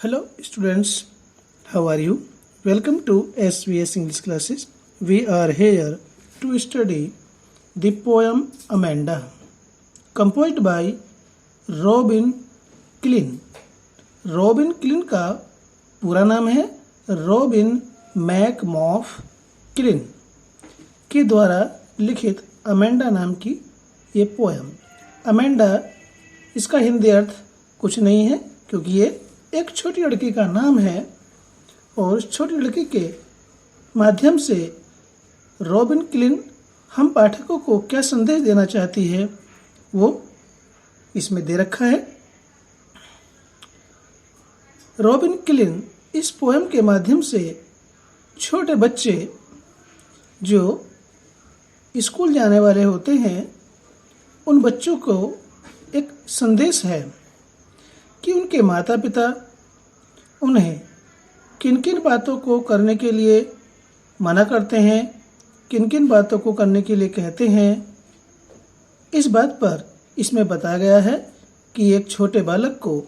Hello students, how are you? Welcome to SVS English classes. We are here to study the poem Amanda, composed by robin clean. Robin clean का पूरा नाम है robin मैकमॉफ clean के द्वारा लिखित Amanda नाम की ये पोएम। अमेंडा इसका हिंदी अर्थ कुछ नहीं है क्योंकि ये एक छोटी लड़की का नाम है और उस छोटी लड़की के माध्यम से रॉबिन क्लिन हम पाठकों को क्या संदेश देना चाहती है वो इसमें दे रखा है। रॉबिन क्लिन इस पोएम के माध्यम से छोटे बच्चे जो स्कूल जाने वाले होते हैं उन बच्चों को एक संदेश है कि उनके माता पिता उन्हें किन किन बातों को करने के लिए मना करते हैं, किन किन बातों को करने के लिए कहते हैं। इस बात पर इसमें बताया गया है कि एक छोटे बालक को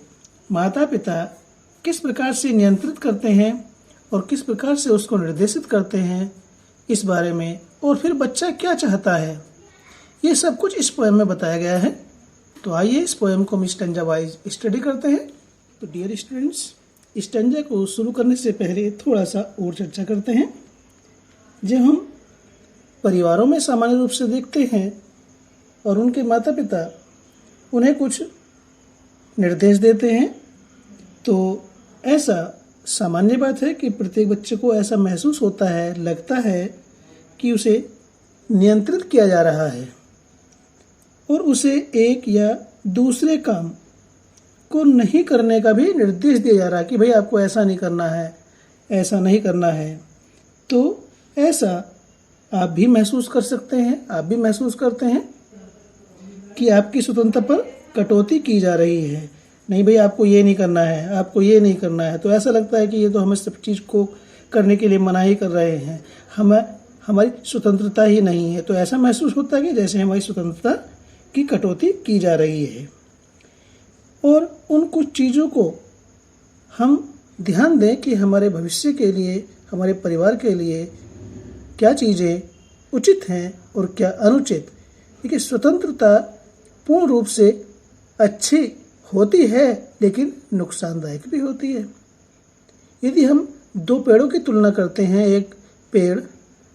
माता पिता किस प्रकार से नियंत्रित करते हैं और किस प्रकार से उसको निर्देशित करते हैं इस बारे में, और फिर बच्चा क्या चाहता है, ये सब कुछ इस पोएम में बताया गया है। तो आइए इस पोएम को हम स्टैंजा वाइज स्टडी करते हैं। तो डियर स्टूडेंट्स, स्टैंजा को शुरू करने से पहले थोड़ा सा और चर्चा करते हैं। जब हम परिवारों में सामान्य रूप से देखते हैं और उनके माता पिता उन्हें कुछ निर्देश देते हैं तो ऐसा सामान्य बात है कि प्रत्येक बच्चे को ऐसा महसूस होता है, लगता है कि उसे नियंत्रित किया जा रहा है और उसे एक या दूसरे काम को नहीं करने का भी निर्देश दिया जा रहा है कि भाई आपको ऐसा नहीं करना है, ऐसा नहीं करना है। तो ऐसा आप भी महसूस कर सकते हैं, आप भी महसूस करते हैं कि आपकी स्वतंत्रता पर कटौती की जा रही है। नहीं भाई आपको ये नहीं करना है, आपको ये नहीं करना है। तो ऐसा लगता है कि ये तो हमें सब चीज़ को करने के लिए मना ही कर रहे हैं, हमारी स्वतंत्रता ही नहीं है। तो ऐसा महसूस होता है कि जैसे हमारी स्वतंत्रता की कटौती की जा रही है। और उन कुछ चीज़ों को हम ध्यान दें कि हमारे भविष्य के लिए, हमारे परिवार के लिए क्या चीज़ें उचित हैं और क्या अनुचित। देखिए, स्वतंत्रता पूर्ण रूप से अच्छी होती है लेकिन नुकसानदायक भी होती है। यदि हम दो पेड़ों की तुलना करते हैं, एक पेड़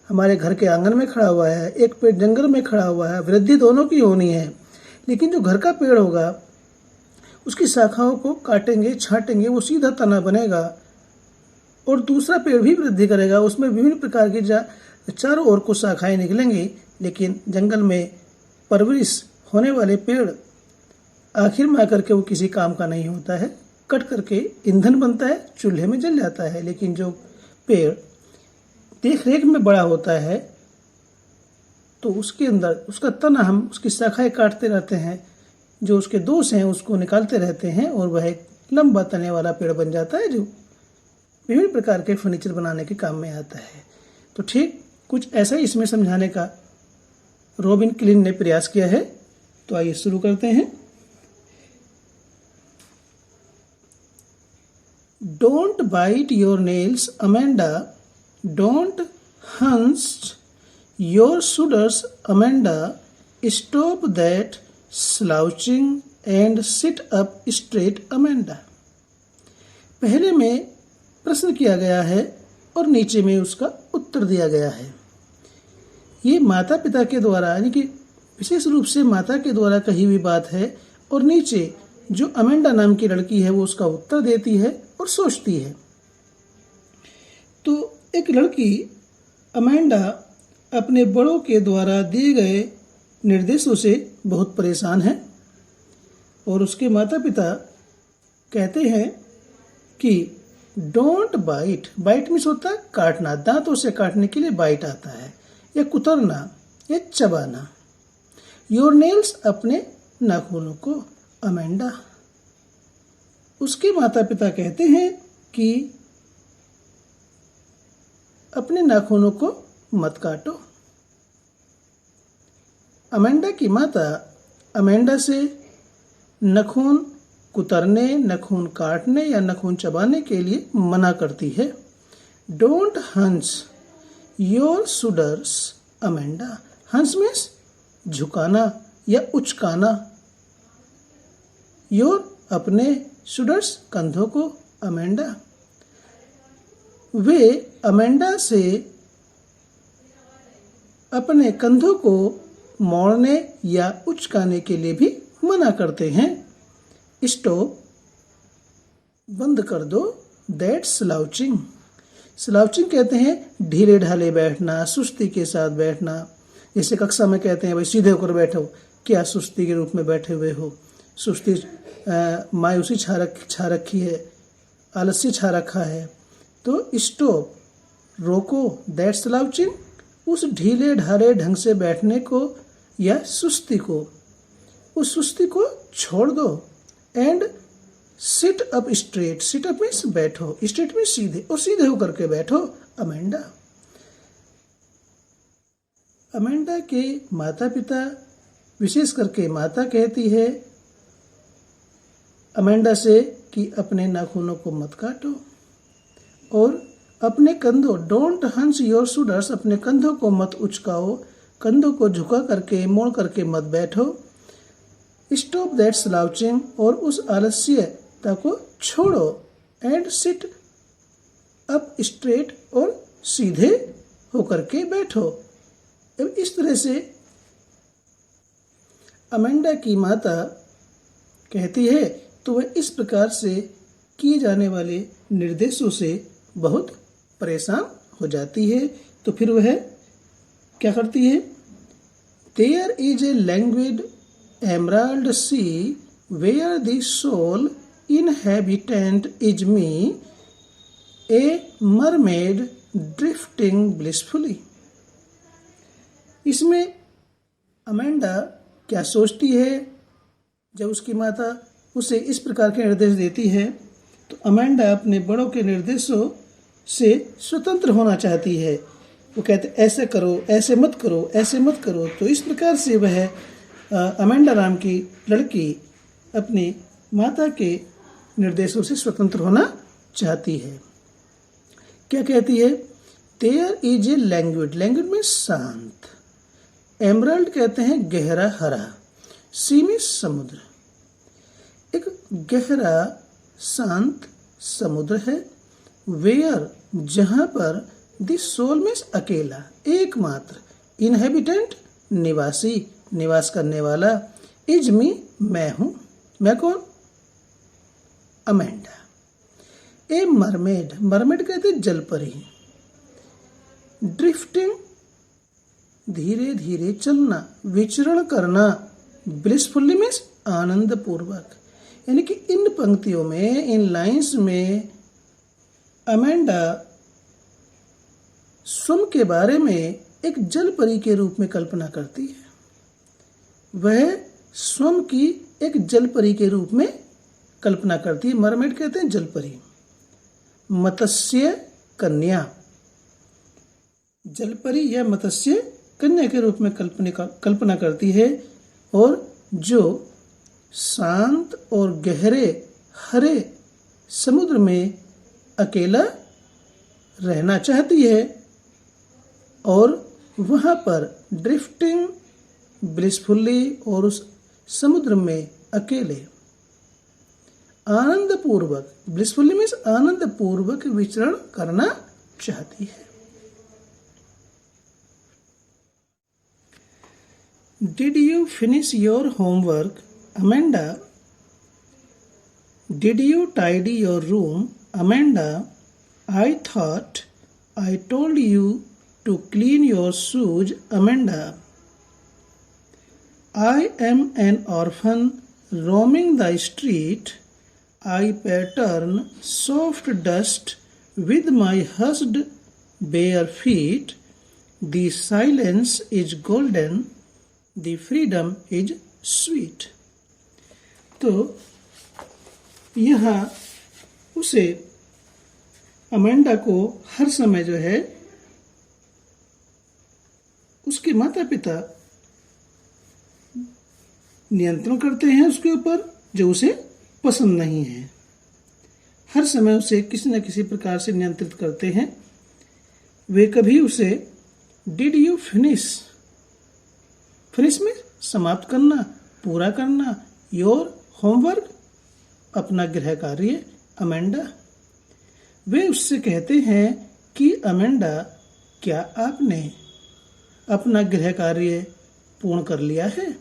हमारे घर के आंगन में खड़ा हुआ है, एक पेड़ जंगल में खड़ा हुआ है, वृद्धि दोनों की होनी है। लेकिन जो घर का पेड़ होगा उसकी शाखाओं को काटेंगे, छाटेंगे, वो सीधा तना बनेगा और दूसरा पेड़ भी वृद्धि करेगा, उसमें विभिन्न प्रकार की चारों ओर को शाखाएं निकलेंगी। लेकिन जंगल में परवरिश होने वाले पेड़ आखिर में आकर के वो किसी काम का नहीं होता है, कट करके ईंधन बनता है, चूल्हे में जल जाता है। लेकिन जो पेड़ देख रेख में बड़ा होता है तो उसके अंदर उसका तना, हम उसकी शाखाएं काटते रहते हैं, जो उसके दोष हैं उसको निकालते रहते हैं और वह एक लंबा तने वाला पेड़ बन जाता है जो विभिन्न प्रकार के फर्नीचर बनाने के काम में आता है। तो ठीक कुछ ऐसा ही इसमें समझाने का रॉबिन क्लिन ने प्रयास किया है। तो आइए शुरू करते हैं। Don't bite your nails Amanda, don't hunch your shoulders Amanda, stop that slouching and sit up straight Amanda। पहले में प्रश्न किया गया है और नीचे में उसका उत्तर दिया गया है। ये माता पिता के द्वारा, यानी कि विशेष रूप से माता के द्वारा कही हुई बात है और नीचे जो अमेंडा नाम की लड़की है वो उसका उत्तर देती है और सोचती है। तो एक लड़की अमेंडा अपने बड़ों के द्वारा दिए गए निर्देशों से बहुत परेशान है और उसके माता पिता कहते हैं कि डोंट बाइट। बाइट मीन्स होता है काटना, दांतों से काटने के लिए बाइट आता है, या कुतरना या चबाना। योर नेल्स, अपने नाखूनों को। अमेंडा, उसके माता पिता कहते हैं कि अपने नाखूनों को मत काटो। अमेंडा की माता अमेंडा से नाखून कुतरने, नाखून काटने या नाखून चबाने के लिए मना करती है। डोंट हंस योर शोल्डर्स अमेंडा। हंस मीन्स झुकाना या उचकाना। योर अपने, शोल्डर्स कंधों को, अमेंडा वे अमेंडा से अपने कंधों को मोड़ने या उचकाने के लिए भी मना करते हैं। स्टॉप, बंद कर दो। That's slouching. स्लाउचिंग कहते हैं ढीले ढाले बैठना, सुस्ती के साथ बैठना। जैसे कक्षा में कहते हैं भाई सीधे होकर बैठो, क्या सुस्ती के रूप में बैठे हुए हो, सुस्ती मायूसी छा रखी है, आलस्य छा रखा है। तो स्टॉप, रोको। दैट्स स्लाउचिंग, उस ढीले ढाले ढंग से बैठने को या सुस्ती को, उस सुस्ती को छोड़ दो। And sit up straight. Sit up means बैठो, स्ट्रेट मीन्स सीधे, और सीधे होकर के बैठो, अमेंडा। अमेंडा के माता पिता, विशेष करके माता कहती है अमेंडा से कि अपने नाखूनों को मत काटो और अपने कंधों, डोंट हंस योर शोल्डर्स, अपने कंधों को मत उचकाओ, कंधों को झुका करके मोड़ करके मत बैठो। स्टॉप दैट स्लाउचिंग, और उस आलस्यता को छोड़ो। एंड सिट अप स्ट्रेट, और सीधे होकर के बैठो। इस तरह से अमेंडा की माता कहती है, तो वह इस प्रकार से किए जाने वाले निर्देशों से बहुत परेशान हो जाती है। तो फिर वह क्या करती है? There is a languid emerald sea where the sole inhabitant is me, a mermaid drifting blissfully। इसमें अमेंडा क्या सोचती है जब उसकी माता उसे इस प्रकार के निर्देश देती है? तो अमेंडा अपने बड़ों के निर्देशों से स्वतंत्र होना चाहती है। वो कहते ऐसे करो, ऐसे मत करो, ऐसे मत करो। तो इस प्रकार से वह अमेंडा नाम की लड़की अपनी माता के निर्देशों से स्वतंत्र होना चाहती है। क्या कहती है? There is a language, language में शांत। एमराल्ड कहते हैं गहरा हरा, सी में समुद्र। एक गहरा शांत समुद्र है। वेयर, जहां पर, द सोल में अकेला, एकमात्र, इनहेबिटेंट निवासी, निवास करने वाला, इज मी, मैं हूं। मैं कौन? अमेंडा। ए मरमेड, मरमेड कहते जलपरी। ड्रिफ्टिंग, धीरे धीरे चलना, विचरण करना। ब्लिसफुली मीन्स आनंद पूर्वक। यानी कि इन पंक्तियों में, इन लाइंस में अमेंडा स्वयं के बारे में एक जलपरी के रूप में कल्पना करती है। वह स्वयं की एक जलपरी के रूप में कल्पना करती है। मरमेड कहते हैं जलपरी। मत्स्य कन्या, जलपरी या मत्स्य कन्या के रूप में कल्पना करती है, और जो शांत और गहरे हरे समुद्र में अकेला रहना चाहती है, और वहां पर ड्रिफ्टिंग ब्लिसफुली, और उस समुद्र में अकेले आनंद पूर्वक, ब्लिसफुली मीन्स आनंद पूर्वक विचरण करना चाहती है। Did you finish your homework Amanda? Did you tidy your room Amanda? I thought I told you to clean your shoes Amanda. I am an orphan roaming the street. I pattern soft dust with my hushed bare feet. The silence is golden, the freedom is sweet। तो यहाँ उसे, Amanda को हर समय जो है उसके माता पिता नियंत्रण करते हैं उसके ऊपर, जो उसे पसंद नहीं है, हर समय उसे किसी न किसी प्रकार से नियंत्रित करते हैं। वे कभी उसे डिड यू फिनिश, फिनिश में समाप्त करना, पूरा करना, योर होमवर्क, अपना गृह कार्य, अमेंडा। वे उससे कहते हैं कि अमेंडा, क्या आपने अपना गृह कार्य पूर्ण कर लिया है?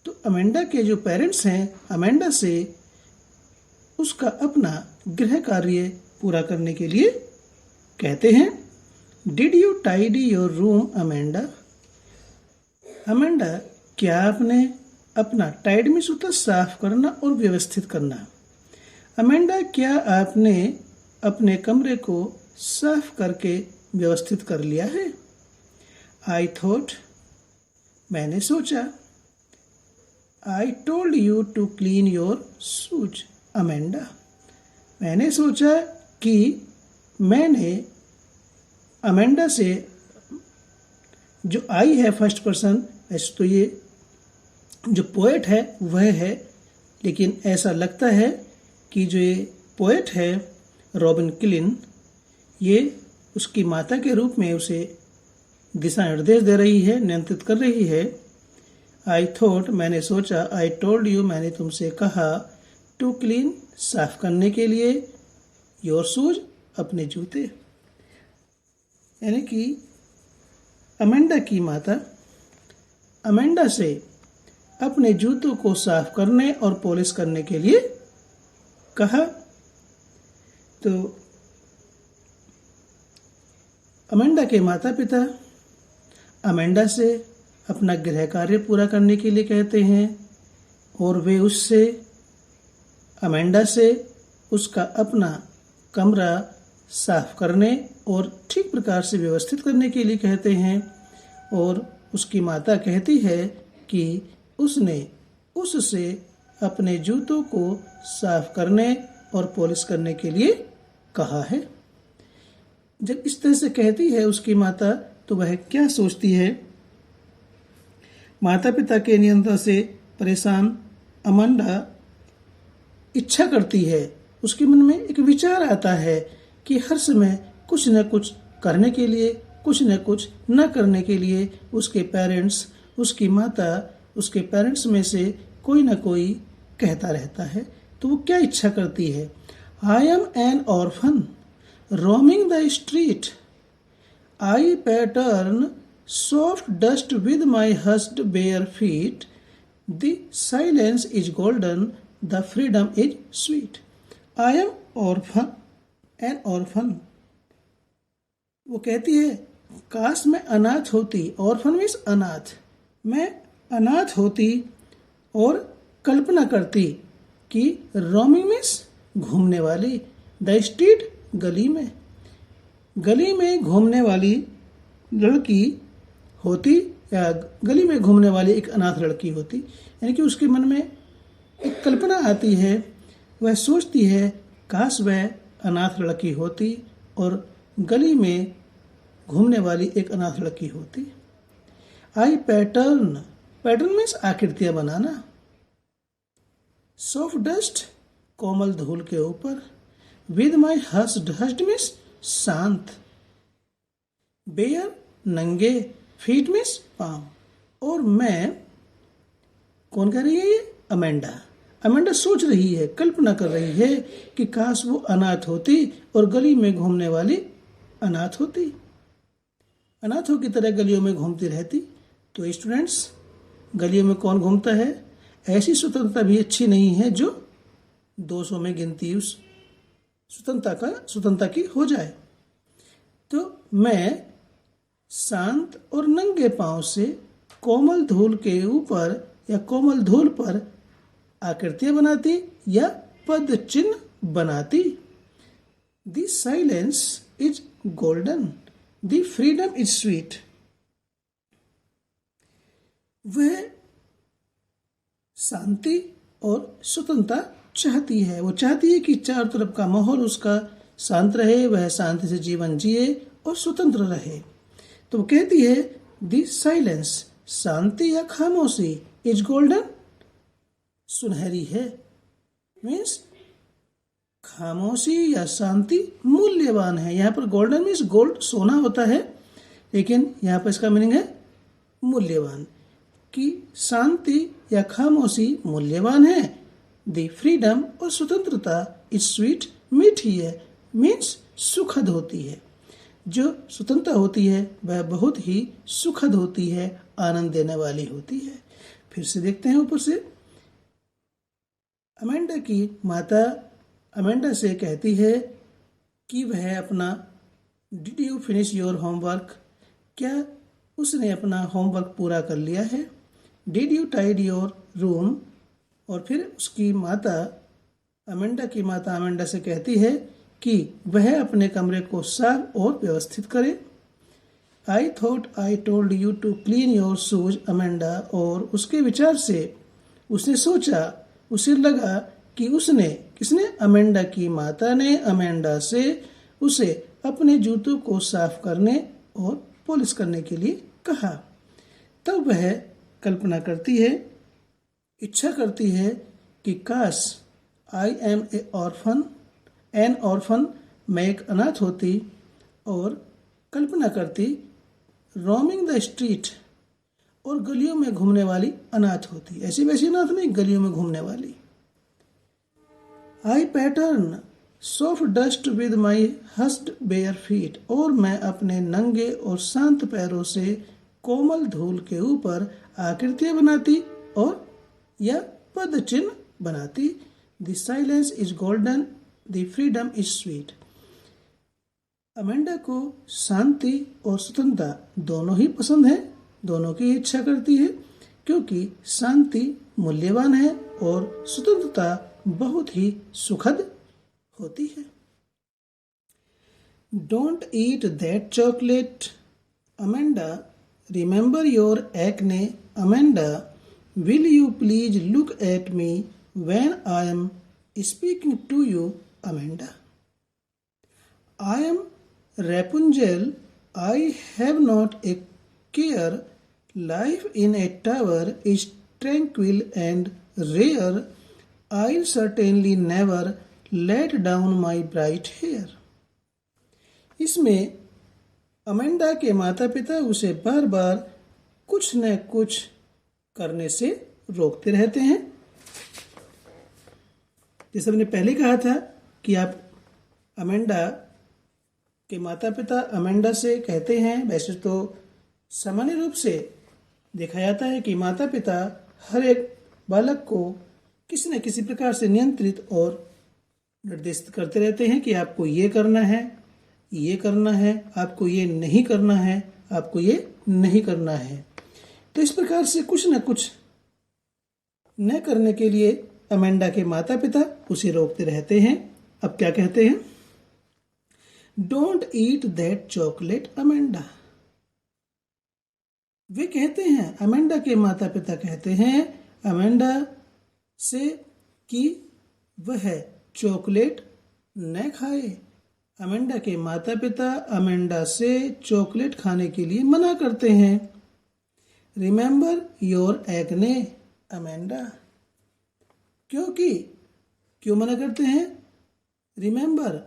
तो अमेंडा के जो पेरेंट्स हैं, अमेंडा से उसका अपना गृह कार्य पूरा करने के लिए कहते हैं। Did you tidy your room Amanda? Amanda, क्या आपने अपना टाइड में सूत्र साफ करना और व्यवस्थित करना। अमेंडा, क्या आपने अपने कमरे को साफ करके व्यवस्थित कर लिया है? आई थॉट, मैंने सोचा। I told you to clean your shoes Amanda, मैंने सोचा कि मैंने अमेंडा से, जो आई है फर्स्ट पर्सन, ऐसे तो ये जो पोएट है वह है, लेकिन ऐसा लगता है कि जो ये पोएट है रॉबिन किलिन, ये उसकी माता के रूप में उसे दिशा निर्देश दे रही है, नियंत्रित कर रही है। आई थॉट, मैंने सोचा। आई टोल्ड यू, मैंने तुमसे कहा। टू क्लीन, साफ करने के लिए। योर शूज, अपने जूते। यानी कि अमेंडा की माता अमेंडा से अपने जूतों को साफ करने और पॉलिश करने के लिए कहा। तो अमेंडा के माता पिता अमेंडा से अपना गृह कार्य पूरा करने के लिए कहते हैं और वे उससे, अमेंडा से, उसका अपना कमरा साफ करने और ठीक प्रकार से व्यवस्थित करने के लिए कहते हैं। और उसकी माता कहती है कि उसने उससे अपने जूतों को साफ करने और पॉलिश करने के लिए कहा है। जब इस तरह से कहती है उसकी माता, तो वह क्या सोचती है? माता पिता के नियंत्रण से परेशान अमेंडा इच्छा करती है, उसके मन में एक विचार आता है कि हर समय कुछ न कुछ करने के लिए, कुछ न कुछ न करने के लिए उसके पेरेंट्स, उसकी माता, उसके पेरेंट्स में से कोई न कोई कहता रहता है। तो वो क्या इच्छा करती है? I am an orphan roaming the street, I pattern soft dust with my hushed bare feet, the silence is golden, the freedom is sweet. I am orphan, an orphan. वो कहती है, काश मैं अनाथ होती। ऑर्फन मीन्स अनाथ। मैं अनाथ होती और कल्पना करती कि रोमिंग मीन्स घूमने वाली, द स्ट्रीट गली में, गली में घूमने वाली लड़की होती, या गली में घूमने वाली एक अनाथ लड़की होती। यानी कि उसके मन में एक कल्पना आती है, वह सोचती है काश वह अनाथ लड़की होती और गली में घूमने वाली एक अनाथ लड़की होती। आई पैटर्न, पैटर्न मीन्स आकृतियां बनाना। सॉफ्ट डस्ट, कोमल धूल के ऊपर। विद माई हस्ड, हस्ड मीन्स शांत। बेयर, नंगे। फीट मीन्स पांव। और मैं, कौन कर रही है ये? अमेंडा। अमेंडा सोच रही है, कल्पना कर रही है कि काश वो अनाथ होती और गली में घूमने वाली अनाथ होती, अनाथों की तरह गलियों में घूमती रहती। तो स्टूडेंट्स, गलियों में कौन घूमता है? ऐसी स्वतंत्रता भी अच्छी नहीं है जो 200 में गिनती उस स्वतंत्रता की हो जाए। तो मैं शांत और नंगे पांव से कोमल धूल के ऊपर या कोमल धूल पर आकृतियां बनाती या पद चिन्ह बनाती। The silence is golden, the freedom is sweet. वह शांति और स्वतंत्रता चाहती है। वो चाहती है कि चारों तरफ का माहौल उसका शांत रहे, वह शांति से जीवन जिए और स्वतंत्र रहे। तो वो कहती है द साइलेंस, शांति या खामोशी, इज गोल्डन, सुनहरी है। मीन्स खामोशी या शांति मूल्यवान है। यहाँ पर गोल्डन मीन्स गोल्ड सोना होता है, लेकिन यहाँ पर इसका मीनिंग है मूल्यवान, कि शांति या खामोशी मूल्यवान है। द फ्रीडम और स्वतंत्रता इज स्वीट मीठी है। मीन्स सुखद होती है। जो स्वतंत्रता होती है वह बहुत ही सुखद होती है, आनंद देने वाली होती है। फिर से देखते हैं ऊपर से। अमेंडा की माता अमेंडा से कहती है कि वह अपना did you finish your homework, क्या उसने अपना होमवर्क पूरा कर लिया है। Did you tidy your room, और फिर उसकी माता अमेंडा की माता अमेंडा से कहती है कि वह अपने कमरे को साफ और व्यवस्थित करे। I thought I told you to clean your shoes Amanda, और उसके विचार से उसने सोचा, उसे लगा कि किसने अमेंडा की माता ने अमेंडा से उसे अपने जूतों को साफ करने और पॉलिश करने के लिए कहा। तब वह कल्पना करती है, इच्छा करती है कि काश आई एम एन ऑर्फन, मैं एक अनाथ होती, और कल्पना करती रोमिंग द स्ट्रीट, और गलियों में घूमने वाली अनाथ होती। ऐसी वैसी अनाथ नहीं, गलियों में घूमने वाली। I pattern soft dust with my hushed bare feet, और मैं अपने नंगे और शांत पैरों से कोमल धूल के ऊपर आकृतियां बनाती और या पद चिन्ह बनाती। The silence is golden, the freedom is sweet. Amanda को शांति और स्वतंत्रता दोनों ही पसंद है, दोनों की इच्छा करती है, क्योंकि शांति मूल्यवान है और स्वतंत्रता बहुत ही सुखद होती है। Don't eat that chocolate Amanda, remember your acne Amanda, will you please look at me when I am speaking to you Amanda. I am Rapunzel, I have not a care. Life in a tower is tranquil and rare. I'll certainly never let down my bright hair. इसमें Amanda के माता पिता उसे बार बार कुछ न कुछ करने से रोकते रहते हैं। जैसे मैंने पहले कहा था कि आप अमेंडा के माता पिता अमेंडा से कहते हैं, वैसे तो सामान्य रूप से देखा जाता है कि माता पिता हर एक बालक को किसी न किसी प्रकार से नियंत्रित और निर्देशित करते रहते हैं कि आपको ये करना है, ये करना है, आपको ये नहीं करना है, आपको ये नहीं करना है। तो इस प्रकार से कुछ न कुछ न करने के लिए अमेंडा के माता पिता उसे रोकते रहते हैं। अब क्या कहते हैं? Don't eat that chocolate Amanda. वे कहते हैं, अमेंडा के माता पिता कहते हैं अमेंडा से कि वह चॉकलेट न खाए। अमेंडा के माता पिता अमेंडा से चॉकलेट खाने के लिए मना करते हैं। Remember your acne Amanda. क्यों मना करते हैं? रिमेंबर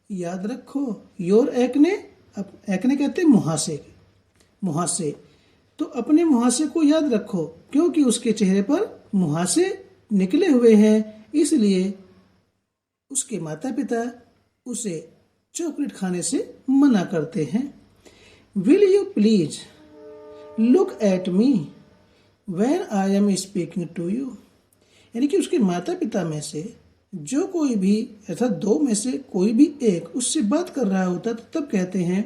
याद रखो, योर एक्ने, अब एक्ने कहते हैं मुहासे, तो अपने मुहासे को याद रखो, क्योंकि उसके चेहरे पर मुहासे निकले हुए हैं, इसलिए उसके माता पिता उसे चॉकलेट खाने से मना करते हैं। Will you please look at me when I am speaking to you. यानी कि उसके माता पिता में से जो कोई भी, अर्थात दो में से कोई भी एक उससे बात कर रहा होता तो तब कहते हैं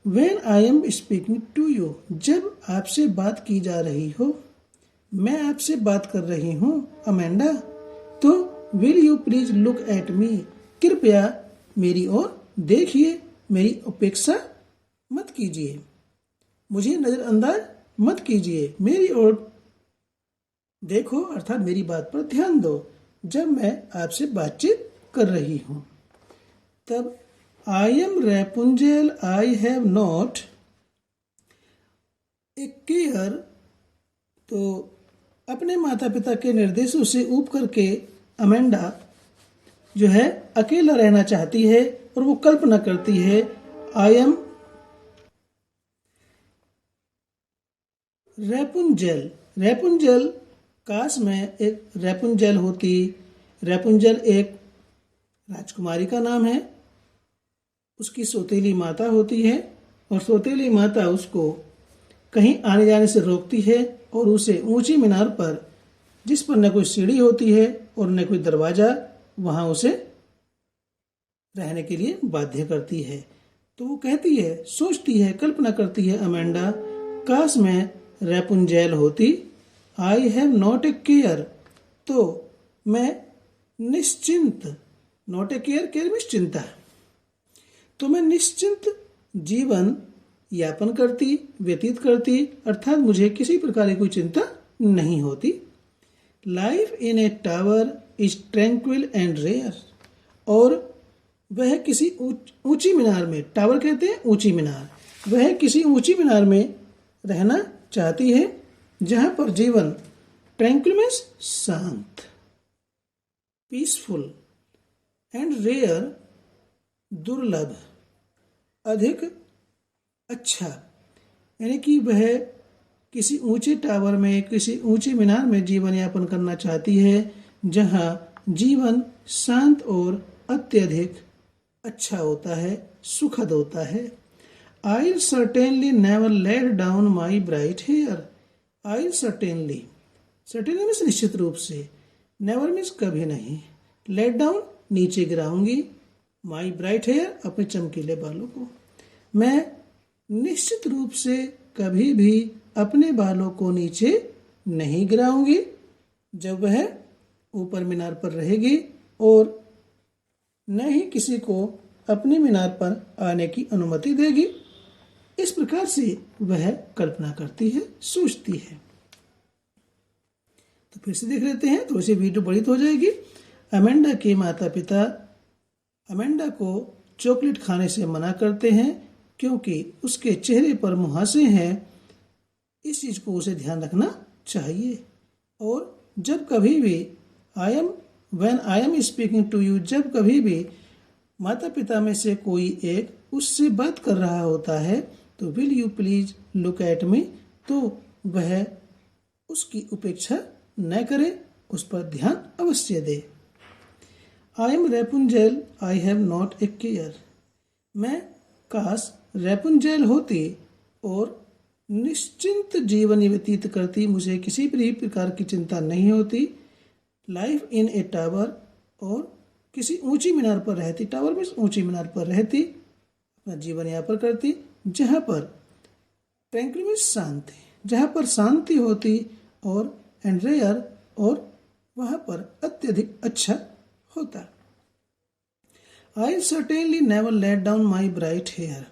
when I am speaking to you, जब आपसे बात की जा रही हो, मैं आपसे बात कर रही हूँ अमेंडा, तो will you please look at मी, कृपया मेरी ओर देखिए, मेरी उपेक्षा मत कीजिए, मुझे नजरअंदाज मत कीजिए, मेरी ओर देखो, अर्थात मेरी बात पर ध्यान दो जब मैं आपसे बातचीत कर रही हूं। तब I am Rapunzel, I have not a care, तो अपने माता पिता के निर्देशों से ऊब करके अमेंडा जो है अकेला रहना चाहती है और वो कल्पना करती है आई एम रेपुंजेल। रेपुंजेल, काश में एक रेपुंजेल होती। रेपुंजेल एक राजकुमारी का नाम है। उसकी सौतेली माता होती है और सौतेली माता उसको कहीं आने जाने से रोकती है और उसे ऊंची मीनार पर, जिस पर न कोई सीढ़ी होती है और न कोई दरवाजा, वहां उसे रहने के लिए बाध्य करती है। तो वो कहती है, सोचती है, कल्पना करती है अमेंडा, काश मैं रेपुंजेल होती। आई हैव नॉट ए केयर, तो मैं निश्चिंत, not a care, care means चिंता, तो मैं निश्चिंत जीवन यापन करती, व्यतीत करती, अर्थात मुझे किसी प्रकार की कोई चिंता नहीं होती। Life in a tower is tranquil and rare, और वह किसी ऊंची मीनार में, टावर कहते हैं ऊंची मीनार, वह किसी ऊंची मीनार में रहना चाहती है जहां पर जीवन, ट्रैंक्विल मीन्स शांत, पीसफुल, एंड रेयर दुर्लभ, अधिक अच्छा, यानी कि वह किसी ऊंचे टावर में, किसी ऊंचे मीनार में जीवन यापन करना चाहती है जहां जीवन शांत और अत्यधिक अच्छा होता है, सुखद होता है। I'll certainly never let down my bright hair. I'll certainly means निश्चित रूप से, never मीन्स कभी नहीं, let down नीचे गिराऊंगी, my bright hair अपने चमकीले बालों को, मैं निश्चित रूप से कभी भी अपने बालों को नीचे नहीं गिराऊंगी जब वह ऊपर मीनार पर रहेगी, और न ही किसी को अपनी मीनार पर आने की अनुमति देगी। इस प्रकार से वह कल्पना करती है, सोचती है। तो फिर से देख लेते हैं, तो इसे वीडियो बड़ी तो हो जाएगी। अमेंडा के माता पिता अमेंडा को चॉकलेट खाने से मना करते हैं क्योंकि उसके चेहरे पर मुहासे हैं। इस चीज को उसे ध्यान रखना चाहिए। और जब कभी भी when I am speaking to you, जब कभी भी माता पिता में से कोई एक उससे बात कर रहा होता है, तो will you please look at मी, तो वह उसकी उपेक्षा न करे, उस पर ध्यान अवश्य दे। I am Rapunzel, I have not a care, मैं काश रेपुंजेल होती और निश्चिंत जीवन व्यतीत करती, मुझे किसी भी प्रकार की चिंता नहीं होती। लाइफ इन ए टावर, और किसी ऊंची मीनार पर रहती, टावर में ऊंची मीनार पर रहती, अपना जीवन यापन करती जहां पर ट्रैंक्विल मीन्स शांति, जहां पर शांति होती, और एंड रेयर, और वहां पर अत्यधिक अच्छा होता। I certainly never let down my bright hair,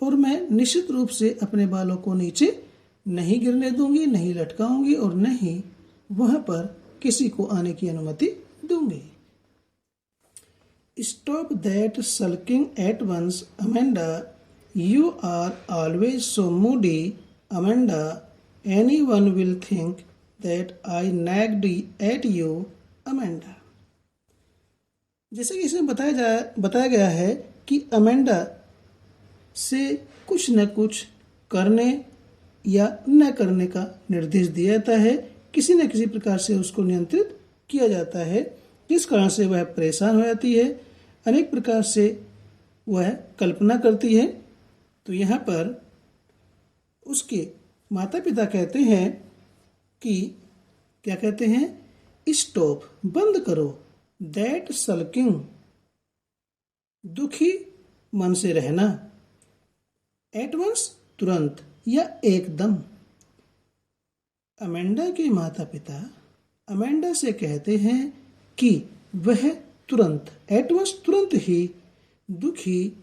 और मैं निश्चित रूप से अपने बालों को नीचे नहीं गिरने दूंगी, नहीं लटकाऊंगी, और न ही वहां पर किसी को आने की अनुमति दूंगी। Stop that sulking at once Amanda, you are always so moody Amanda, anyone will think that I nagged at you Amanda. जैसे कि इसमें बताया गया है कि अमेंडा से कुछ न कुछ करने या न करने का निर्देश दिया जाता है, किसी न किसी प्रकार से उसको नियंत्रित किया जाता है, जिस कारण से वह परेशान हो जाती है, अनेक प्रकार से वह कल्पना करती है। तो यहाँ पर उसके माता पिता कहते हैं कि, क्या कहते हैं, स्टॉप, बंद करो, दैट सल्किंग, दुखी मन से रहना, एट वंस, तुरंत या एकदम। अमेंडा के माता पिता अमेंडा से कहते हैं कि वह तुरंत, एट वंस, तुरंत ही दुखी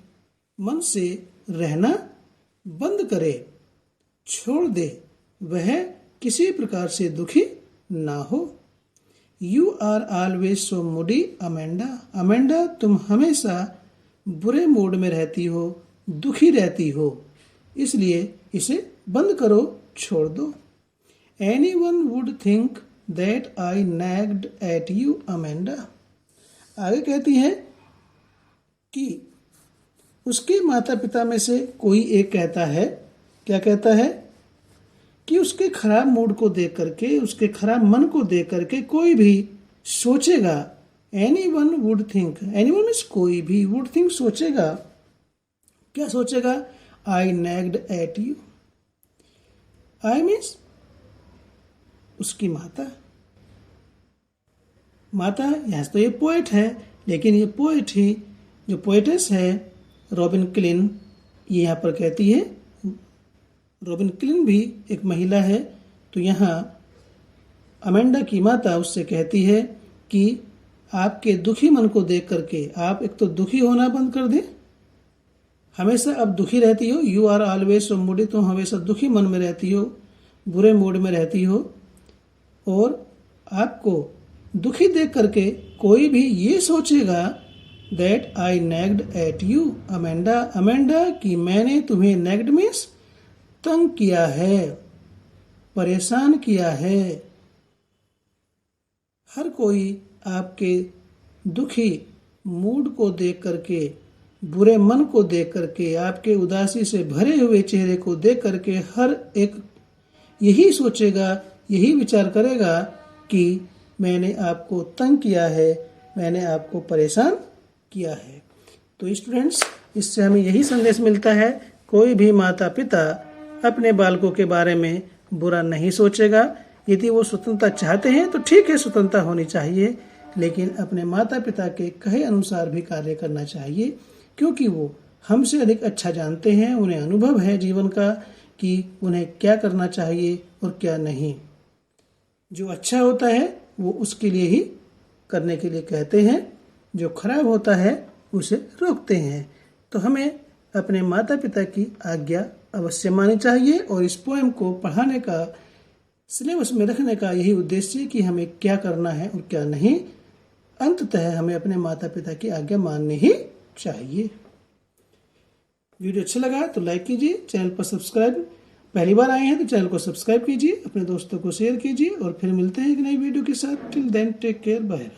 मन से रहना बंद करे, छोड़ दे, वह किसी प्रकार से दुखी ना हो। You are always so moody Amanda, Amanda तुम हमेशा बुरे मूड में रहती हो, दुखी रहती हो, इसलिए इसे बंद करो, छोड़ दो। Any one would think that I nagged at you, Amanda. आगे कहती है कि उसके माता पिता में से कोई एक कहता है, क्या कहता है कि उसके खराब मूड को देख करके, उसके खराब मन को देख करके कोई भी सोचेगा, anyone would think, anyone means कोई भी, would think सोचेगा, क्या सोचेगा, I nagged at you. I means उसकी माता, यहाँ तो ये पोएट है, लेकिन ये पोएट ही जो पोएटेस है रॉबिन क्लिन, ये यहाँ पर कहती है, रॉबिन क्लिन भी एक महिला है, तो यहाँ अमेंडा की माता उससे कहती है कि आपके दुखी मन को देख करके आप एक तो दुखी होना बंद कर दें, हमेशा अब दुखी रहती हो, you are always so moody, तुम हमेशा दुखी मन में रहती हो, बुरे मूड में रहती हो, और आपको दुखी देख करके कोई भी ये सोचेगा that I nagged at you Amanda, Amanda कि मैंने तुम्हें नेग्ड मीन्स तंग किया है, परेशान किया है। हर कोई आपके दुखी मूड को देख करके, बुरे मन को देख करके, आपके उदासी से भरे हुए चेहरे को देख करके हर एक यही सोचेगा, यही विचार करेगा कि मैंने आपको तंग किया है, मैंने आपको परेशान किया है। तो स्टूडेंट्स, इससे हमें यही संदेश मिलता है, कोई भी माता पिता अपने बालकों के बारे में बुरा नहीं सोचेगा। यदि वो स्वतंत्रता चाहते हैं तो ठीक है, स्वतंत्रता होनी चाहिए, लेकिन अपने माता पिता के कहे अनुसार भी कार्य करना चाहिए, क्योंकि वो हमसे अधिक अच्छा जानते हैं, उन्हें अनुभव है जीवन का कि उन्हें क्या करना चाहिए और क्या नहीं। जो अच्छा होता है वो उसके लिए ही करने के लिए कहते हैं, जो खराब होता है उसे रोकते हैं। तो हमें अपने माता पिता की आज्ञा अवश्य माननी चाहिए, और इस पोएम को पढ़ाने का, सिलेबस में रखने का यही उद्देश्य है कि हमें क्या करना है और क्या नहीं। अंततः हमें अपने माता पिता की आज्ञा माननी ही चाहिए। वीडियो अच्छा लगा तो लाइक कीजिए, चैनल पर सब्सक्राइब, पहली बार आए हैं तो चैनल को सब्सक्राइब कीजिए, अपने दोस्तों को शेयर कीजिए, और फिर मिलते हैं एक नई वीडियो के साथ। Till then take care, bye.